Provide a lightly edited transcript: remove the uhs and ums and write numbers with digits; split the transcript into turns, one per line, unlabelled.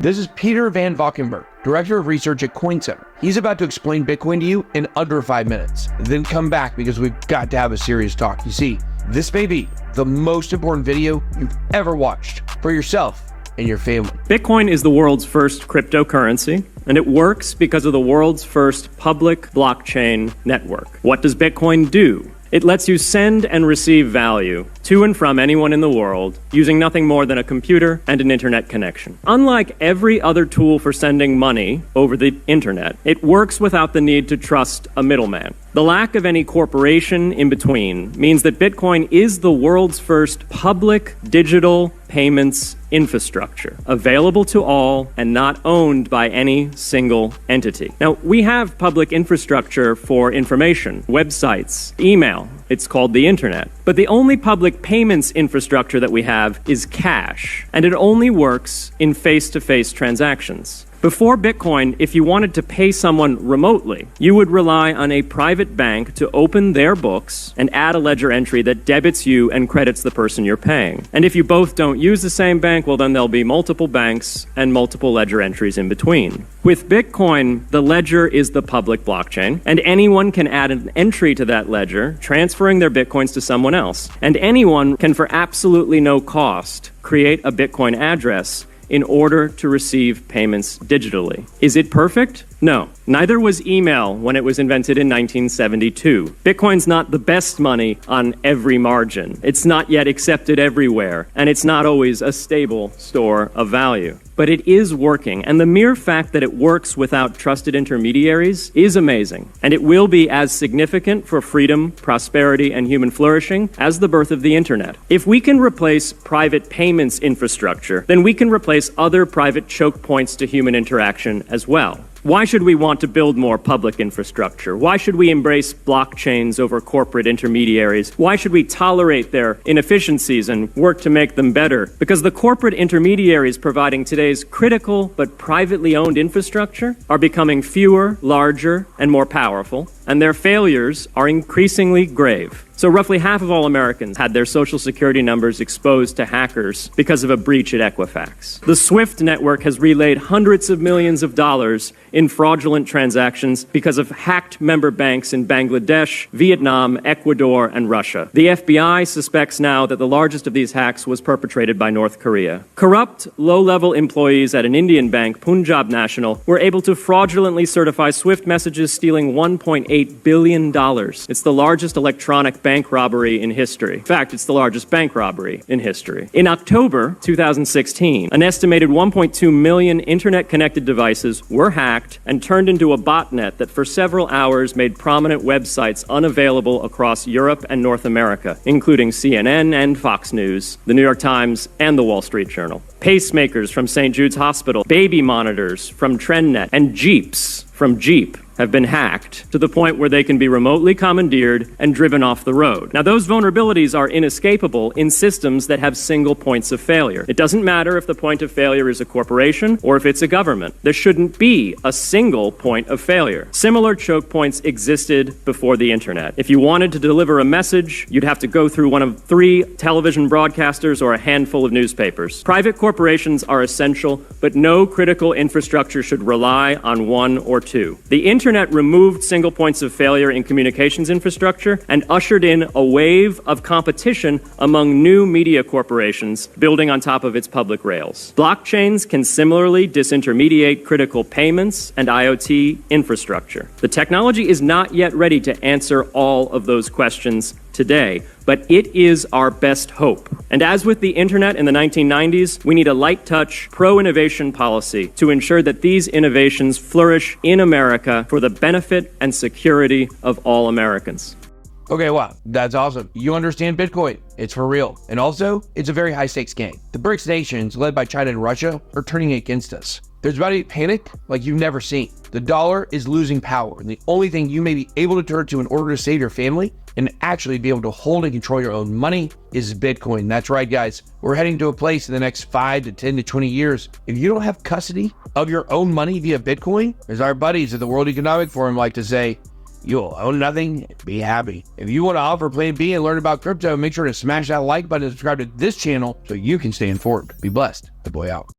This is Peter Van Valkenburg, Director of Research at Coin Center. He's about to explain Bitcoin to you in under 5 minutes. Then come back because we've got to have a serious talk. You see, this may be the most important video you've ever watched for yourself and your family.
Bitcoin is the world's first cryptocurrency, and it works because of the world's first public blockchain network. What does Bitcoin do? It lets you send and receive value to and from anyone in the world using nothing more than a computer and an internet connection. Unlike every other tool for sending money over the internet, it works without the need to trust a middleman. The lack of any corporation in between means that Bitcoin is the world's first public digital payments infrastructure, available to all and not owned by any single entity. Now, we have public infrastructure for information, websites, email. It's called the internet. But the only public payments infrastructure that we have is cash, and it only works in face-to-face transactions. Before Bitcoin, if you wanted to pay someone remotely, you would rely on a private bank to open their books and add a ledger entry that debits you and credits the person you're paying. And if you both don't use the same bank, well, then there'll be multiple banks and multiple ledger entries in between. With Bitcoin, the ledger is the public blockchain, and anyone can add an entry to that ledger, transferring their Bitcoins to someone else. And anyone can, for absolutely no cost, create a Bitcoin address in order to receive payments digitally. Is it perfect? No. Neither was email when it was invented in 1972. Bitcoin's not the best money on every margin. It's not yet accepted everywhere, and it's not always a stable store of value. But it is working, and the mere fact that it works without trusted intermediaries is amazing, and it will be as significant for freedom, prosperity, and human flourishing as the birth of the internet. If we can replace private payments infrastructure, then we can replace other private choke points to human interaction as well. Why should we want to build more public infrastructure? Why should we embrace blockchains over corporate intermediaries? Why should we tolerate their inefficiencies and work to make them better? Because the corporate intermediaries providing today's critical but privately owned infrastructure are becoming fewer, larger, and more powerful, and their failures are increasingly grave. So roughly half of all Americans had their social security numbers exposed to hackers because of a breach at Equifax. The SWIFT network has relayed hundreds of millions of dollars in fraudulent transactions because of hacked member banks in Bangladesh, Vietnam, Ecuador, and Russia. The FBI suspects now that the largest of these hacks was perpetrated by North Korea. Corrupt, low-level employees at an Indian bank, Punjab National, were able to fraudulently certify SWIFT messages, stealing $1.8 billion. It's the largest electronic bank robbery in history. In fact, it's the largest bank robbery in history. In October 2016, an estimated 1.2 million internet-connected devices were hacked and turned into a botnet that for several hours made prominent websites unavailable across Europe and North America, including CNN and Fox News, the New York Times, and the Wall Street Journal. Pacemakers from St. Jude's Hospital, baby monitors from TrendNet, and Jeeps from Jeep have been hacked to the point where they can be remotely commandeered and driven off the road. Now, those vulnerabilities are inescapable in systems that have single points of failure. It doesn't matter if the point of failure is a corporation or if it's a government. There shouldn't be a single point of failure. Similar choke points existed before the internet. If you wanted to deliver a message, you'd have to go through one of 3 television broadcasters or a handful of newspapers. Private corporations are essential, but no critical infrastructure should rely on 1 or 2. The internet removed single points of failure in communications infrastructure and ushered in a wave of competition among new media corporations building on top of its public rails. Blockchains can similarly disintermediate critical payments and IoT infrastructure. The technology is not yet ready to answer all of those questions today, but it is our best hope. And as with the internet in the 1990s, we need a light-touch, pro-innovation policy to ensure that these innovations flourish in America for the benefit and security of all Americans.
Okay, wow, that's awesome. You understand Bitcoin. It's for real. And also, it's a very high-stakes game. The BRICS nations, led by China and Russia, are turning against us. There's about to be panic like you've never seen. The dollar is losing power, and the only thing you may be able to turn to in order to save your family and actually be able to hold and control your own money is Bitcoin. That's right, guys. We're heading to a place in the next 5 to 10 to 20 years. If you don't have custody of your own money via Bitcoin, as our buddies at the World Economic Forum like to say, you'll own nothing, be happy. If you want to offer Plan B and learn about crypto, make sure to smash that like button and subscribe to this channel so you can stay informed. Be blessed. The boy out.